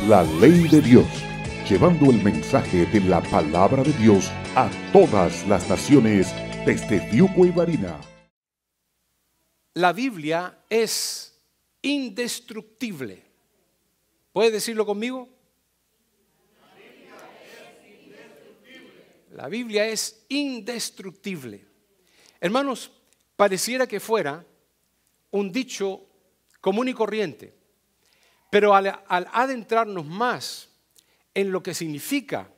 La Ley de Dios, llevando el mensaje de la palabra de Dios a todas las naciones desde Fiuco y Barina. La Biblia es indestructible. ¿Puede decirlo conmigo? La Biblia es indestructible. Hermanos, pareciera que fuera un dicho común y corriente, pero al adentrarnos más en lo que significa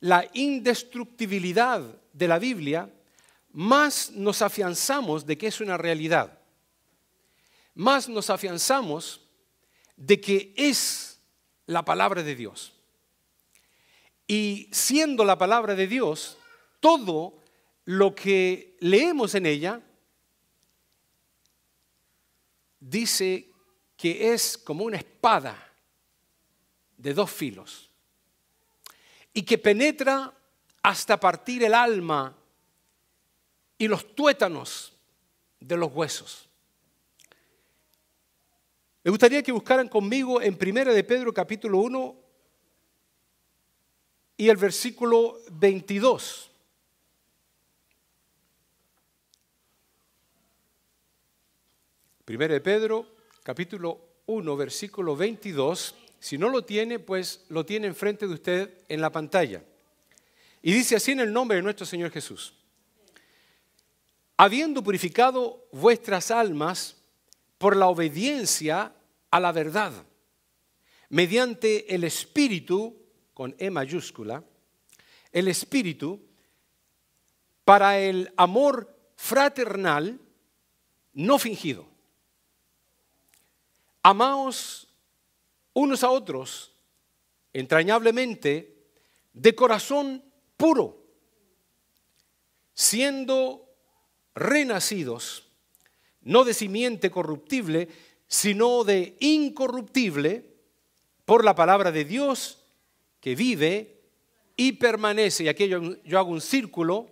la indestructibilidad de la Biblia, más nos afianzamos de que es una realidad. Más nos afianzamos de que es la palabra de Dios. Y siendo la palabra de Dios, todo lo que leemos en ella dice que es como una espada de dos filos y que penetra hasta partir el alma y los tuétanos de los huesos. Me gustaría que buscaran conmigo en 1 de Pedro capítulo 1 y el versículo 22. Primero de Pedro, capítulo 1, versículo 22. Si no lo tiene, pues lo tiene enfrente de usted en la pantalla. Y dice así en el nombre de nuestro Señor Jesús. Habiendo purificado vuestras almas por la obediencia a la verdad, mediante el Espíritu, con E mayúscula, el Espíritu, para el amor fraternal no fingido. Amaos unos a otros entrañablemente de corazón puro, siendo renacidos, no de simiente corruptible, sino de incorruptible, por la palabra de Dios que vive y permanece. Y aquí yo hago un círculo.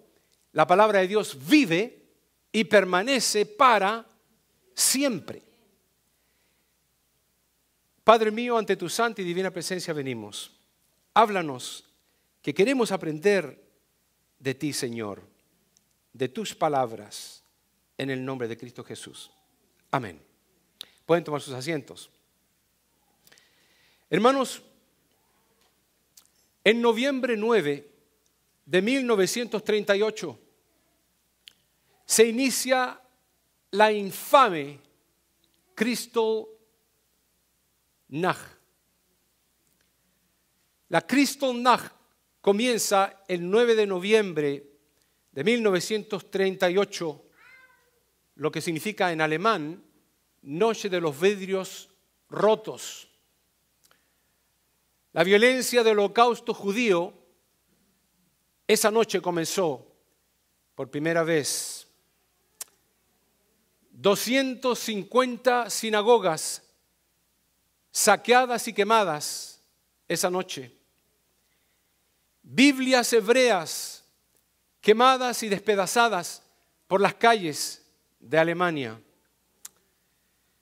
La palabra de Dios vive y permanece para siempre. Padre mío, ante tu santa y divina presencia venimos. Háblanos, que queremos aprender de ti, Señor, de tus palabras, en el nombre de Cristo Jesús. Amén. Pueden tomar sus asientos. Hermanos, en noviembre 9 de 1938 se inicia la infame Kristallnacht. La Kristallnacht comienza el 9 de noviembre de 1938, lo que significa en alemán Noche de los vidrios rotos. La violencia del holocausto judío esa noche comenzó por primera vez. 250 sinagogas saqueadas y quemadas esa noche. Biblias hebreas quemadas y despedazadas por las calles de Alemania.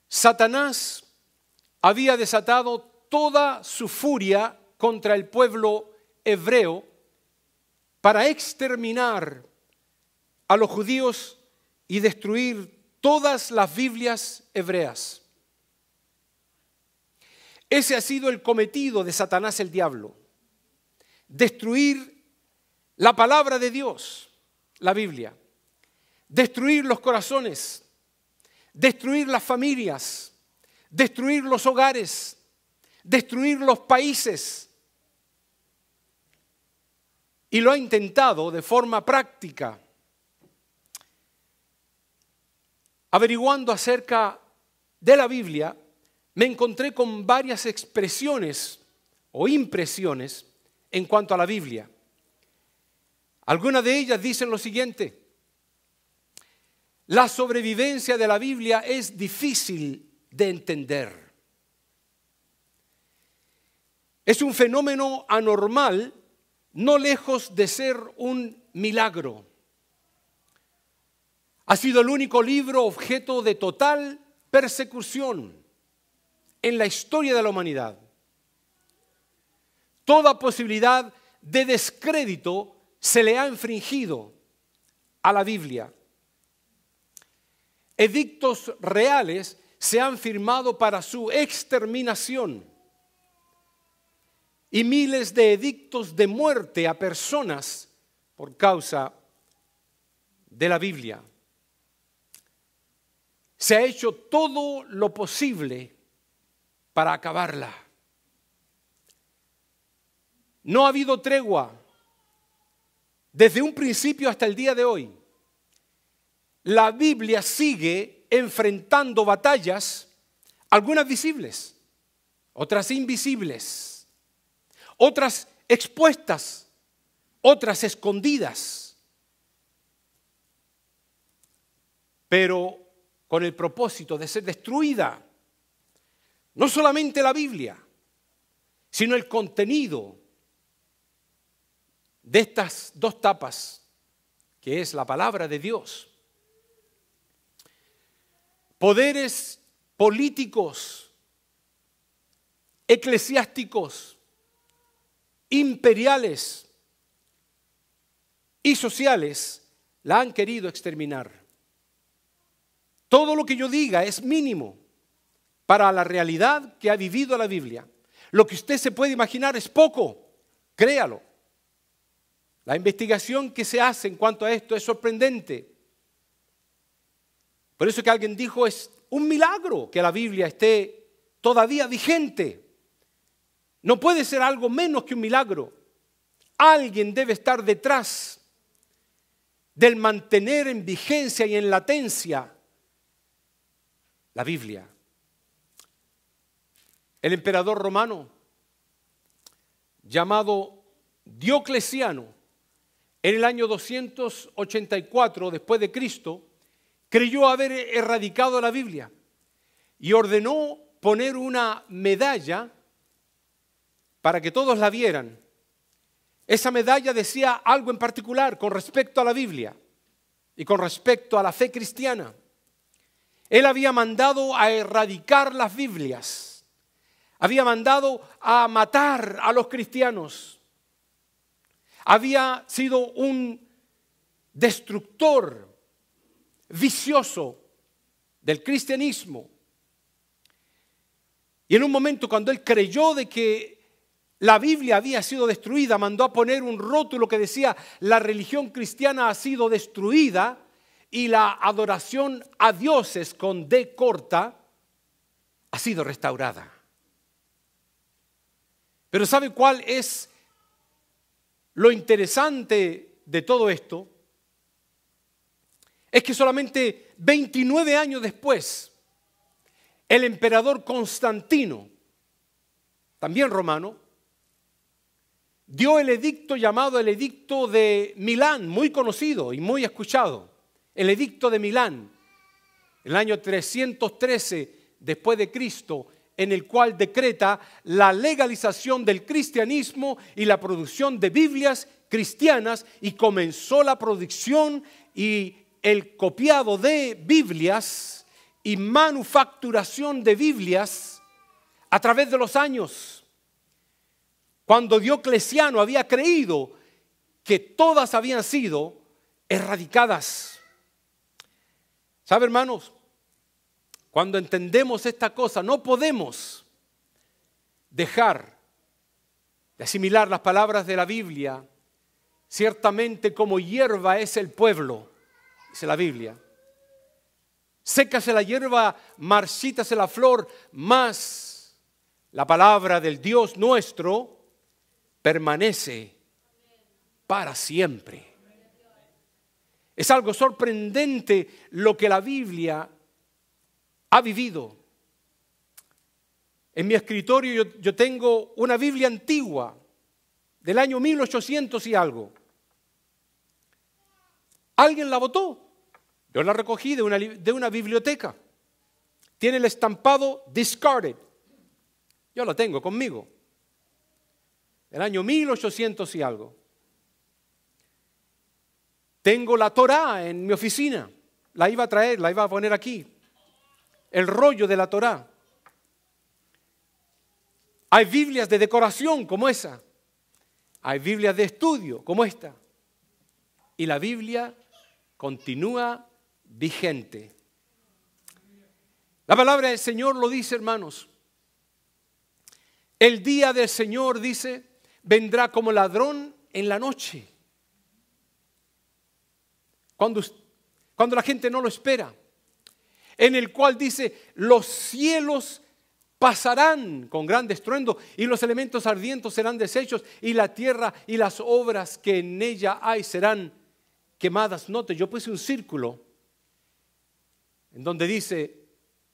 Satanás había desatado toda su furia contra el pueblo hebreo para exterminar a los judíos y destruir todas las Biblias hebreas. Ese ha sido el cometido de Satanás el diablo. Destruir la palabra de Dios, la Biblia. Destruir los corazones. Destruir las familias. Destruir los hogares. Destruir los países. Y lo ha intentado de forma práctica. Averiguando acerca de la Biblia, me encontré con varias expresiones o impresiones en cuanto a la Biblia. Algunas de ellas dicen lo siguiente: la sobrevivencia de la Biblia es difícil de entender. Es un fenómeno anormal, no lejos de ser un milagro. Ha sido el único libro objeto de total persecución en la historia de la humanidad. Toda posibilidad de descrédito se le ha infringido a la Biblia. Edictos reales se han firmado para su exterminación y miles de edictos de muerte a personas por causa de la Biblia. Se ha hecho todo lo posible para acabarla. No ha habido tregua desde un principio hasta el día de hoy. La Biblia sigue enfrentando batallas, algunas visibles, otras invisibles, otras expuestas, otras escondidas, pero con el propósito de ser destruida. No solamente la Biblia, sino el contenido de estas dos tapas, que es la palabra de Dios. Poderes políticos, eclesiásticos, imperiales y sociales la han querido exterminar. Todo lo que yo diga es mínimo para la realidad que ha vivido la Biblia. Lo que usted se puede imaginar es poco, créalo. La investigación que se hace en cuanto a esto es sorprendente. Por eso que alguien dijo, es un milagro que la Biblia esté todavía vigente. No puede ser algo menos que un milagro. Alguien debe estar detrás del mantener en vigencia y en latencia la Biblia. El emperador romano, llamado Diocleciano, en el año 284 después de Cristo, creyó haber erradicado la Biblia y ordenó poner una medalla para que todos la vieran. Esa medalla decía algo en particular con respecto a la Biblia y con respecto a la fe cristiana. Él había mandado a erradicar las Biblias, había mandado a matar a los cristianos, había sido un destructor vicioso del cristianismo. Y en un momento cuando él creyó de que la Biblia había sido destruida, mandó a poner un rótulo que decía: la religión cristiana ha sido destruida y la adoración a dioses con D corta ha sido restaurada. Pero ¿sabe cuál es lo interesante de todo esto? Es que solamente 29 años después, el emperador Constantino, también romano, dio el edicto llamado el Edicto de Milán, muy conocido y muy escuchado. El Edicto de Milán, en el año 313 después de Cristo, en el cual decreta la legalización del cristianismo y la producción de Biblias cristianas, y comenzó la producción y el copiado de Biblias y manufacturación de Biblias a través de los años. Cuando Diocleciano había creído que todas habían sido erradicadas. ¿Sabe, hermanos? Cuando entendemos esta cosa, no podemos dejar de asimilar las palabras de la Biblia. Ciertamente como hierba es el pueblo, dice la Biblia. Sécase la hierba, marchítase la flor, mas la palabra del Dios nuestro permanece para siempre. Es algo sorprendente lo que la Biblia ha vivido. En mi escritorio yo tengo una Biblia antigua del año 1800 y algo. Alguien la botó. Yo la recogí de una biblioteca. Tiene el estampado discarded. Yo la tengo conmigo. Del año 1800 y algo. Tengo la Torá en mi oficina. La iba a traer, la iba a poner aquí. El rollo de la Torá. Hay Biblias de decoración como esa. Hay Biblias de estudio como esta. Y la Biblia continúa vigente. La palabra del Señor lo dice, hermanos. El día del Señor, dice, vendrá como ladrón en la noche. Cuando la gente no lo espera. En el cual dice, los cielos pasarán con gran estruendo y los elementos ardientes serán deshechos y la tierra y las obras que en ella hay serán quemadas. Note, yo puse un círculo en donde dice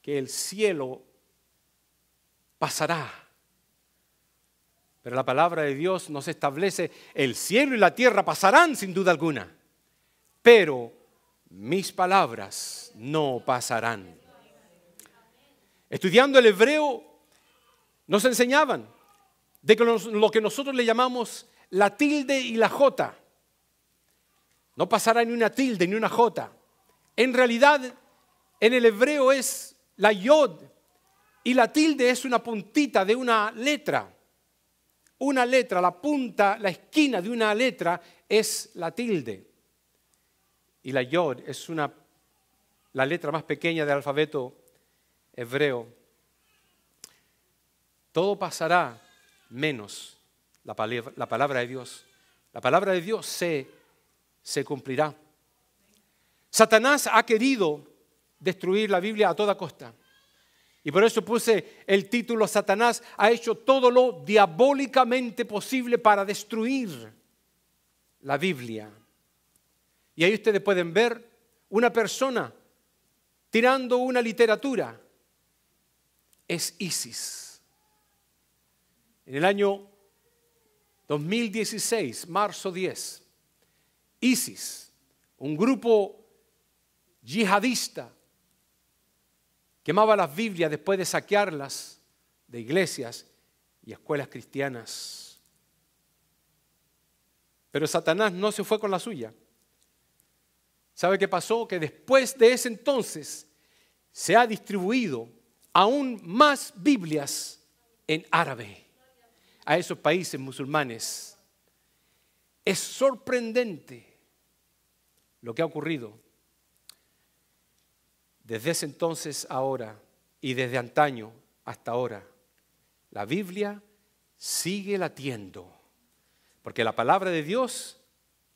que el cielo pasará. Pero la palabra de Dios nos establece, el cielo y la tierra pasarán sin duda alguna, pero mis palabras no pasarán. Estudiando el hebreo, nos enseñaban de que lo que nosotros le llamamos la tilde y la jota. No pasará ni una tilde ni una jota. En realidad, en el hebreo es la yod y la tilde es una puntita de una letra. Una letra, la punta, la esquina de una letra es la tilde. Y la yod es la letra más pequeña del alfabeto hebreo. Todo pasará menos la palabra de Dios. La palabra de Dios se cumplirá. Satanás ha querido destruir la Biblia a toda costa. Y por eso puse el título, Satanás ha hecho todo lo diabólicamente posible para destruir la Biblia. Y ahí ustedes pueden ver una persona tirando una literatura. Es ISIS. En el año 2016, marzo 10, ISIS, un grupo yihadista, quemaba las Biblias después de saquearlas de iglesias y escuelas cristianas. Pero Satanás no se fue con la suya. ¿Sabe qué pasó? Que después de ese entonces se ha distribuido aún más Biblias en árabe a esos países musulmanes. Es sorprendente lo que ha ocurrido. Desde ese entonces ahora y desde antaño hasta ahora, la Biblia sigue latiendo, porque la palabra de Dios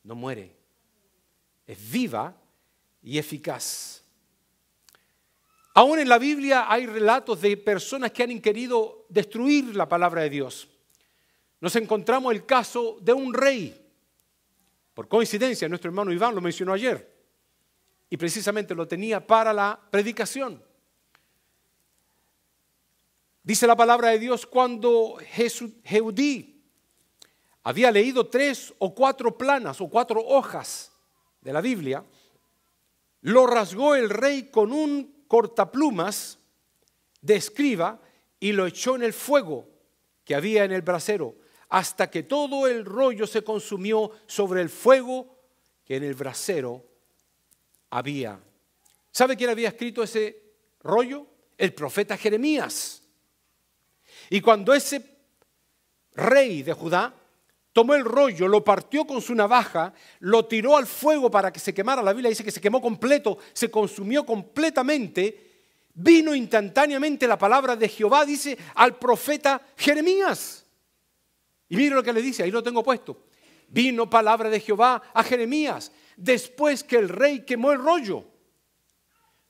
no muere, es viva y eficaz. Aún en la Biblia hay relatos de personas que han querido destruir la palabra de Dios. Nos encontramos el caso de un rey. Por coincidencia, nuestro hermano Iván lo mencionó ayer. Y precisamente lo tenía para la predicación. Dice la palabra de Dios, cuando Jehudí había leído 3 o 4 planas o 4 hojas de la Biblia, lo rasgó el rey con un cortaplumas de escriba y lo echó en el fuego que había en el brasero, hasta que todo el rollo se consumió sobre el fuego que en el brasero había. ¿Sabe quién había escrito ese rollo? El profeta Jeremías. Y cuando ese rey de Judá tomó el rollo, lo partió con su navaja, lo tiró al fuego para que se quemara, la Biblia dice que se quemó completo, se consumió completamente, vino instantáneamente la palabra de Jehová, dice, al profeta Jeremías. Y mire lo que le dice, ahí lo tengo puesto. Vino palabra de Jehová a Jeremías, después que el rey quemó el rollo.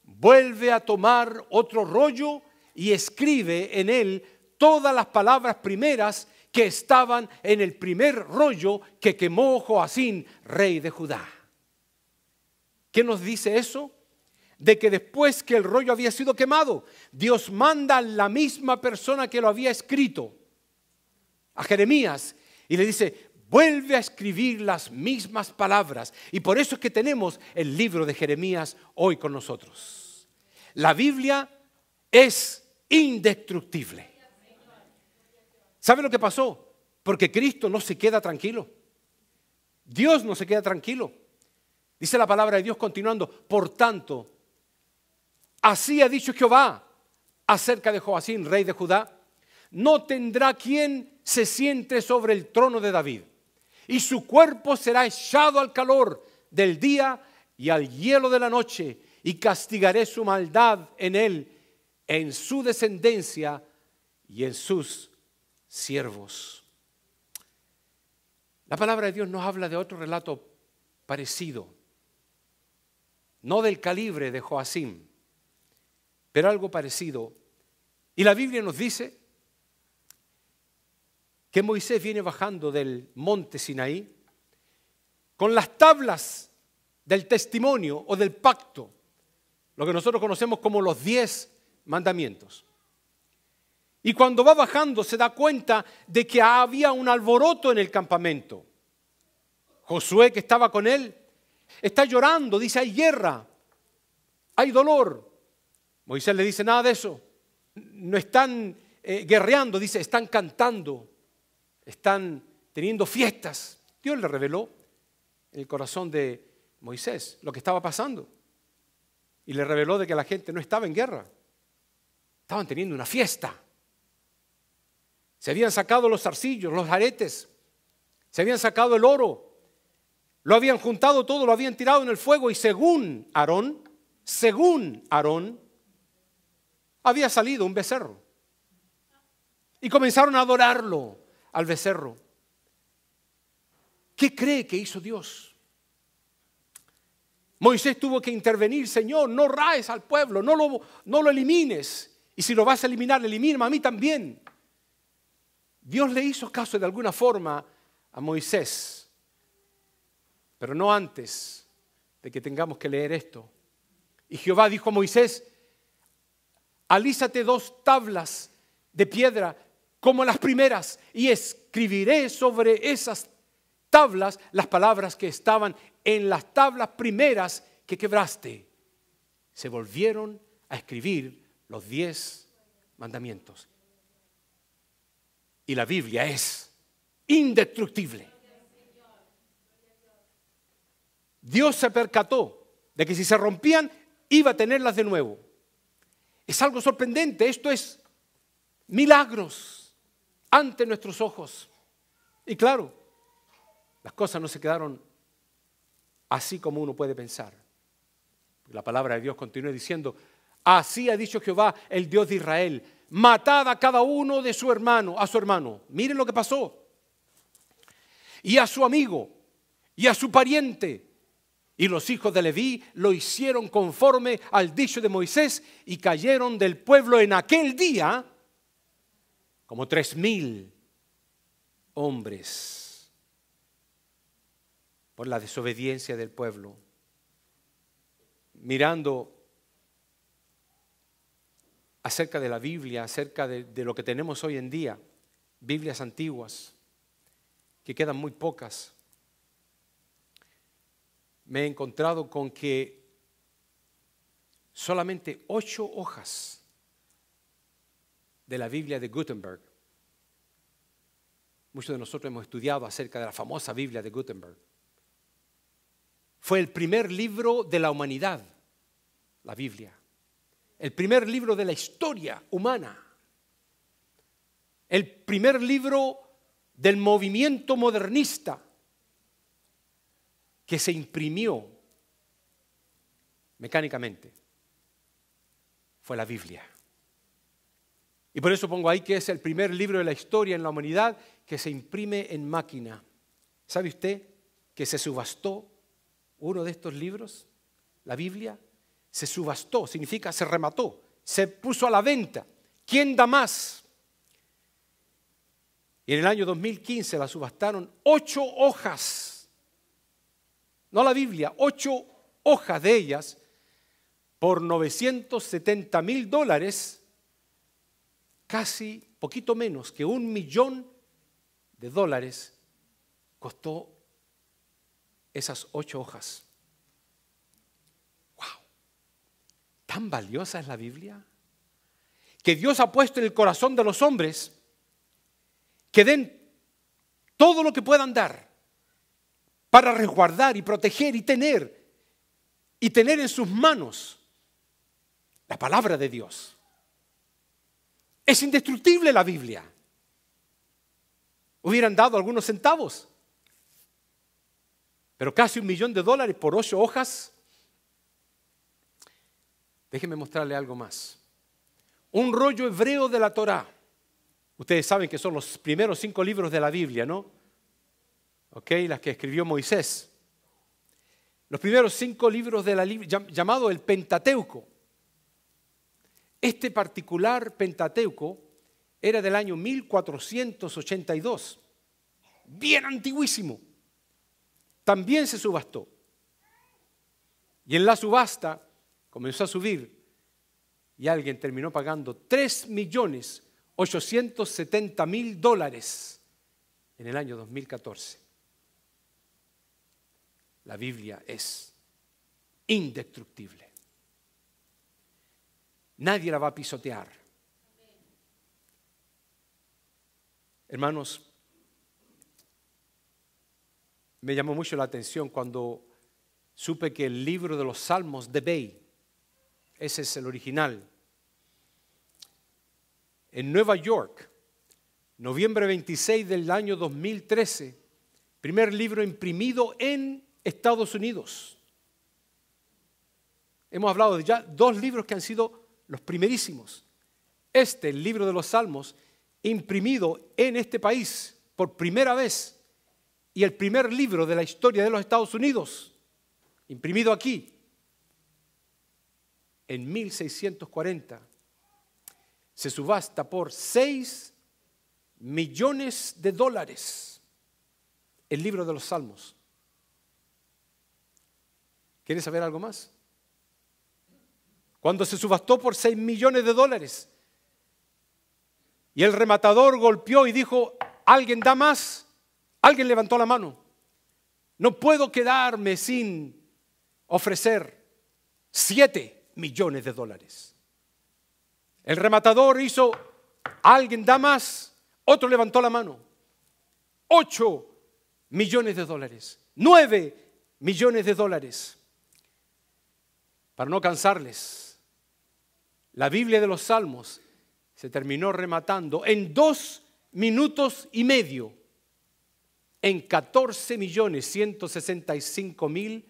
Vuelve a tomar otro rollo y escribe en él todas las palabras primeras que estaban en el primer rollo que quemó Joacín, rey de Judá. ¿Qué nos dice eso? De que después que el rollo había sido quemado, Dios manda a la misma persona que lo había escrito, a Jeremías, y le dice, vuelve a escribir las mismas palabras. Y por eso es que tenemos el libro de Jeremías hoy con nosotros. La Biblia es indestructible. ¿Sabe lo que pasó? Porque Cristo no se queda tranquilo. Dios no se queda tranquilo. Dice la palabra de Dios continuando, por tanto, así ha dicho Jehová acerca de Joacín, rey de Judá, no tendrá quien se siente sobre el trono de David. y su cuerpo será echado al calor del día y al hielo de la noche, y castigaré su maldad en él, en su descendencia y en sus siervos. La palabra de Dios nos habla de otro relato parecido, no del calibre de Joacim, pero algo parecido. Y la Biblia nos dice que Moisés viene bajando del monte Sinaí con las tablas del testimonio o del pacto, lo que nosotros conocemos como los 10 mandamientos. Y cuando va bajando se da cuenta de que había un alboroto en el campamento. Josué, que estaba con él, está llorando, dice: hay guerra, hay dolor. Moisés le dice: nada de eso, no están guerreando, dice, están cantando, están teniendo fiestas. Dios le reveló en el corazón de Moisés lo que estaba pasando y le reveló de que la gente no estaba en guerra, estaban teniendo una fiesta. Se habían sacado los zarcillos, los aretes, se habían sacado el oro, lo habían juntado todo, lo habían tirado en el fuego, y según Aarón, había salido un becerro. Y comenzaron a adorarlo al becerro. ¿Qué cree que hizo Dios? Moisés tuvo que intervenir: Señor, no raes al pueblo, no lo elimines. Y si lo vas a eliminar, elimíname a mí también. Dios le hizo caso de alguna forma a Moisés, pero no antes de que tengamos que leer esto. Y Jehová dijo a Moisés: alízate 2 tablas de piedra como las primeras, y escribiré sobre esas tablas las palabras que estaban en las tablas primeras que quebraste. Se volvieron a escribir los 10 mandamientos. Y la Biblia es indestructible. Dios se percató de que si se rompían, iba a tenerlas de nuevo. Es algo sorprendente. Esto es milagros ante nuestros ojos. Y claro, las cosas no se quedaron así como uno puede pensar. La palabra de Dios continúa diciendo: así ha dicho Jehová, el Dios de Israel: matad a cada uno de su hermano, a su hermano. Miren lo que pasó. Y a su amigo, y a su pariente. Y los hijos de Leví lo hicieron conforme al dicho de Moisés, y cayeron del pueblo en aquel día como 3,000 hombres por la desobediencia del pueblo. Mirando acerca de la Biblia, acerca de lo que tenemos hoy en día, Biblias antiguas, que quedan muy pocas, me he encontrado con que solamente 8 hojas de la Biblia de Gutenberg. Muchos de nosotros hemos estudiado acerca de la famosa Biblia de Gutenberg. Fue el primer libro de la humanidad, la Biblia. El primer libro de la historia humana. El primer libro del movimiento modernista que se imprimió mecánicamente. Fue la Biblia. Y por eso pongo ahí que es el primer libro de la historia en la humanidad que se imprime en máquina. ¿Sabe usted que se subastó uno de estos libros? La Biblia se subastó, significa se remató, se puso a la venta. ¿Quién da más? Y en el año 2015 la subastaron 8 hojas. No la Biblia, 8 hojas de ellas por $970,000, casi poquito menos que $1 millón costó esas 8 hojas. ¡Wow! ¿Tan valiosa es la Biblia? Que Dios ha puesto en el corazón de los hombres que den todo lo que puedan dar para resguardar y proteger y tener en sus manos la palabra de Dios. Es indestructible la Biblia. Hubieran dado algunos centavos Pero casi $1.000.000 por 8 hojas. Déjenme mostrarle algo más. Un rollo hebreo de la Torá. Ustedes saben que son los primeros 5 libros de la Biblia, ¿no? ¿Ok? Las que escribió Moisés. Los primeros 5 libros de la Biblia, llamado el Pentateuco. Este particular Pentateuco era del año 1482. Bien antiguísimo. También se subastó. Y en la subasta comenzó a subir y alguien terminó pagando $3.870.000 en el año 2014. La Biblia es indestructible. Nadie la va a pisotear. Hermanos, me llamó mucho la atención cuando supe que el libro de los Salmos de Bay, ese es el original, en Nueva York, noviembre 26 del año 2013, primer libro imprimido en Estados Unidos. Hemos hablado de ya 2 libros que han sido los primerísimos. El libro de los Salmos, imprimido en este país por primera vez, y el primer libro de la historia de los Estados Unidos, imprimido aquí, en 1640, se subasta por $6 millones. El libro de los Salmos. ¿Quieren saber algo más? Cuando se subastó por $6 millones, y el rematador golpeó y dijo, ¿alguien da más? Alguien levantó la mano. No puedo quedarme sin ofrecer $7 millones. El rematador hizo, ¿alguien da más? Otro levantó la mano. $8 millones. $9 millones. Para no cansarles, la Biblia de los Salmos se terminó rematando en 2 minutos y medio en $14.165.000.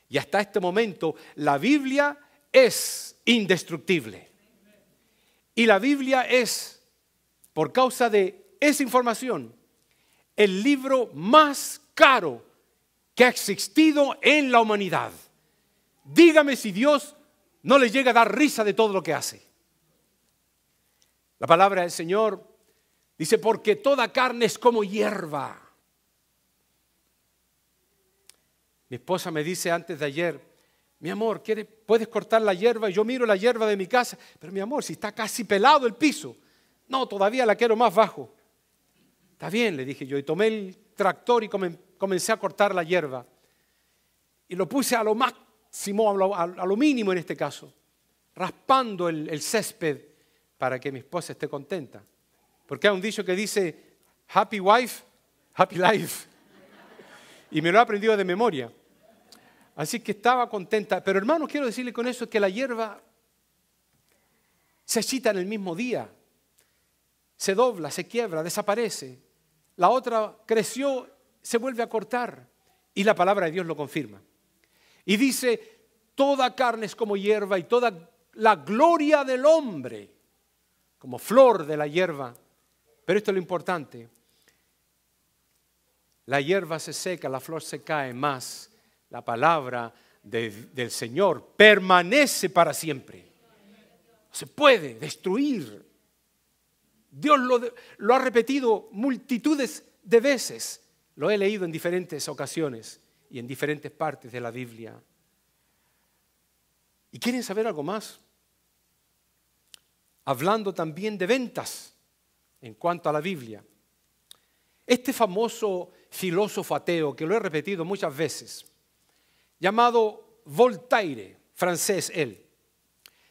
Y hasta este momento la Biblia es indestructible. Y la Biblia es, por causa de esa información, el libro más caro que ha existido en la humanidad. Dígame si Dios no le llega a dar risa de todo lo que hace. La palabra del Señor dice, porque toda carne es como hierba. Mi esposa me dice antes de ayer, mi amor, ¿puedes cortar la hierba? Y yo miro la hierba de mi casa, pero mi amor, si está casi pelado el piso. No, todavía la quiero más bajo. Está bien, le dije yo, y tomé el tractor y comencé a cortar la hierba. Y lo puse a lo máximo, a lo mínimo en este caso, raspando el césped para que mi esposa esté contenta. Porque hay un dicho que dice, happy wife, happy life. Y me lo he aprendido de memoria. Así que estaba contenta. Pero hermanos, quiero decirle con eso que la hierba se agita en el mismo día. Se dobla, se quiebra, desaparece. La otra creció, se vuelve a cortar. Y la palabra de Dios lo confirma. Y dice, toda carne es como hierba y toda la gloria del hombre como flor de la hierba. Pero esto es lo importante. La hierba se seca, la flor se cae, más la palabra del Señor permanece para siempre. Se puede destruir. Dios lo ha repetido multitudes de veces. Lo he leído en diferentes ocasiones y en diferentes partes de la Biblia. ¿Y quieren saber algo más? Hablando también de ventas en cuanto a la Biblia. Este famoso filósofo ateo, que lo he repetido muchas veces, llamado Voltaire, francés él,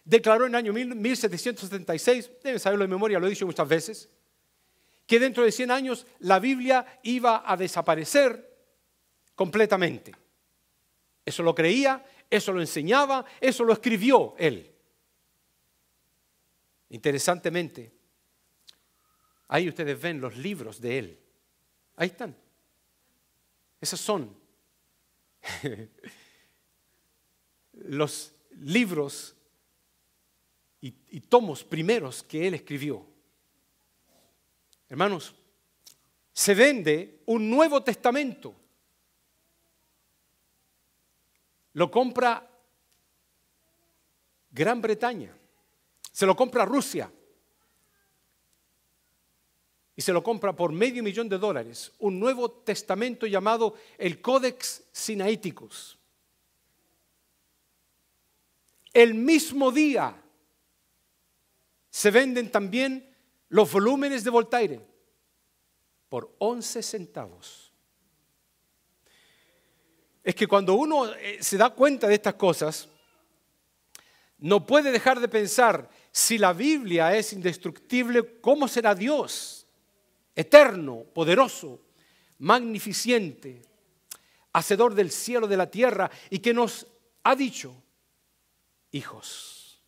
declaró en el año 1776, deben saberlo de memoria, lo he dicho muchas veces, que dentro de 100 años la Biblia iba a desaparecer completamente. Eso lo creía, eso lo enseñaba, eso lo escribió él. Interesantemente, ahí ustedes ven los libros de él. Ahí están. Esos son los libros y tomos primeros que él escribió. Hermanos, se vende un Nuevo Testamento. Lo compra Gran Bretaña, se lo compra Rusia y se lo compra por $500,000, un Nuevo Testamento llamado el Codex Sinaiticus. El mismo día se venden también los volúmenes de Voltaire por 11 centavos. Es que cuando uno se da cuenta de estas cosas, no puede dejar de pensar, si la Biblia es indestructible, ¿cómo será Dios? Eterno, poderoso, magnificente, hacedor del cielo y de la tierra, y que nos ha dicho, hijos.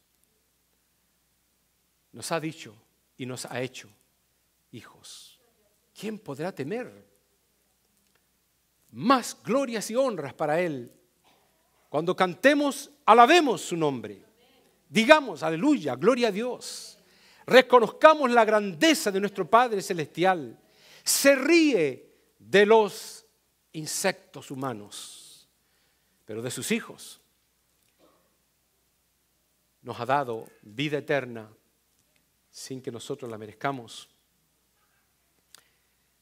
Nos ha dicho y nos ha hecho hijos. ¿Quién podrá temer? Más glorias y honras para Él. Cuando cantemos, alabemos su nombre. Digamos, aleluya, gloria a Dios. Reconozcamos la grandeza de nuestro Padre Celestial. Se ríe de los insectos humanos, pero de sus hijos nos ha dado vida eterna sin que nosotros la merezcamos.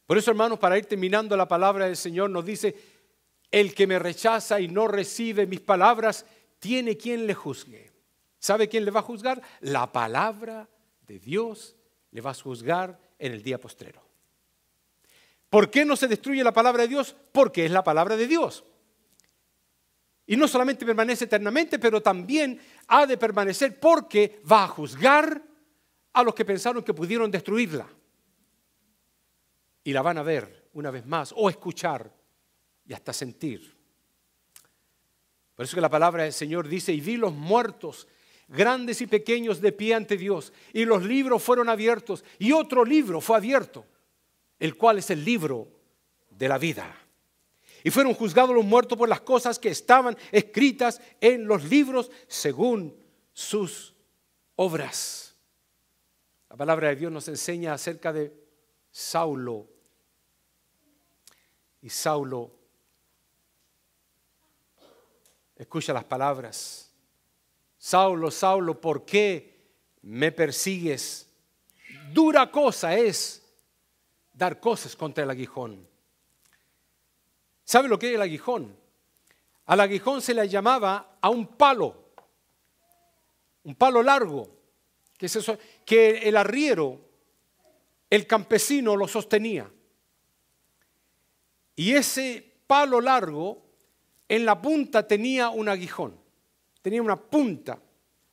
Por eso, hermanos, para ir terminando, la palabra del Señor nos dice: el que me rechaza y no recibe mis palabras, tiene quien le juzgue. ¿Sabe quién le va a juzgar? La palabra de Dios le va a juzgar en el día postrero. ¿Por qué no se destruye la palabra de Dios? Porque es la palabra de Dios. Y no solamente permanece eternamente, pero también ha de permanecer porque va a juzgar a los que pensaron que pudieron destruirla. Y la van a ver una vez más, o escuchar y hasta sentir. Por eso que la palabra del Señor dice: y vi los muertos, grandes y pequeños, de pie ante Dios, y los libros fueron abiertos, y otro libro fue abierto, el cual es el libro de la vida. Y fueron juzgados los muertos por las cosas que estaban escritas en los libros según sus obras. La palabra de Dios nos enseña acerca de Saulo. Y Saulo escucha las palabras: Saulo, Saulo, ¿por qué me persigues? Dura cosa es dar cosas contra el aguijón. ¿Sabe lo que es el aguijón? Al aguijón se le llamaba a un palo largo, que el arriero, el campesino, lo sostenía. Y ese palo largo, en la punta tenía un aguijón, tenía una punta.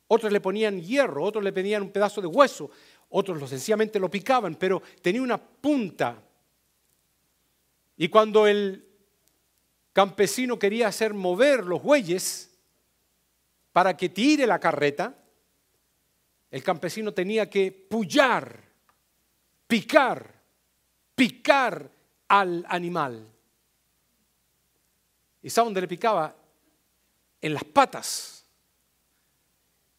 Otros le ponían hierro, otros le ponían un pedazo de hueso, otros sencillamente lo picaban, pero tenía una punta. Y cuando el campesino quería hacer mover los bueyes para que tire la carreta, el campesino tenía que pullar, picar al animal. ¿Y sabe dónde le picaba? En las patas.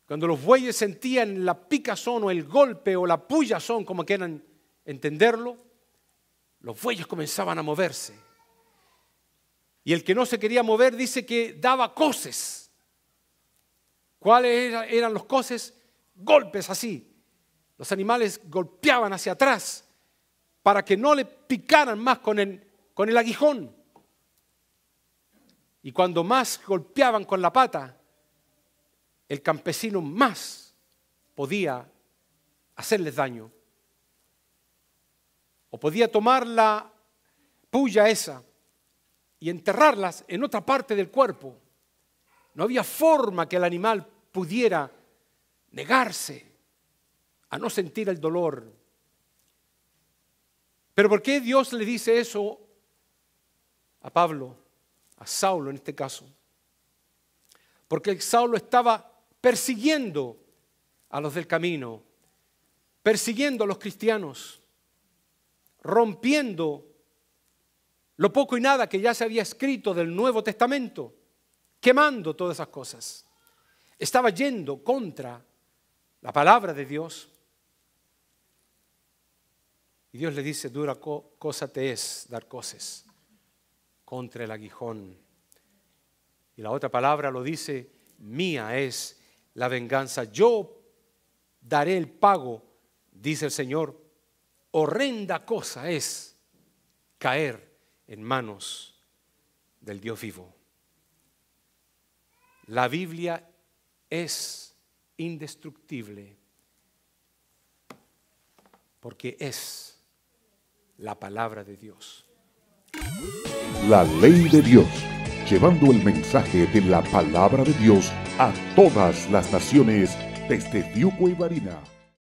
Cuando los bueyes sentían la picazón o el golpe o la puyazón, como quieran entenderlo, los bueyes comenzaban a moverse. Y el que no se quería mover dice que daba coces. ¿Cuáles eran los coces? Golpes así. Los animales golpeaban hacia atrás para que no le picaran más con el aguijón. Y cuando más golpeaban con la pata, el campesino más podía hacerles daño. O podía tomar la puya esa y enterrarlas en otra parte del cuerpo. No había forma que el animal pudiera negarse a no sentir el dolor. Pero ¿por qué Dios le dice eso a Pablo, a Saulo en este caso? Porque Saulo estaba persiguiendo a los del camino, persiguiendo a los cristianos, rompiendo lo poco y nada que ya se había escrito del Nuevo Testamento, quemando todas esas cosas. Estaba yendo contra la palabra de Dios. Y Dios le dice, dura cosa te es dar cosas contra el aguijón. Y la otra palabra lo dice, mía es la venganza. Yo daré el pago, dice el Señor. Horrenda cosa es caer en manos del Dios vivo. La Biblia es indestructible porque es la palabra de Dios. La ley de Dios, llevando el mensaje de la palabra de Dios a todas las naciones desde Fiuco y Varina.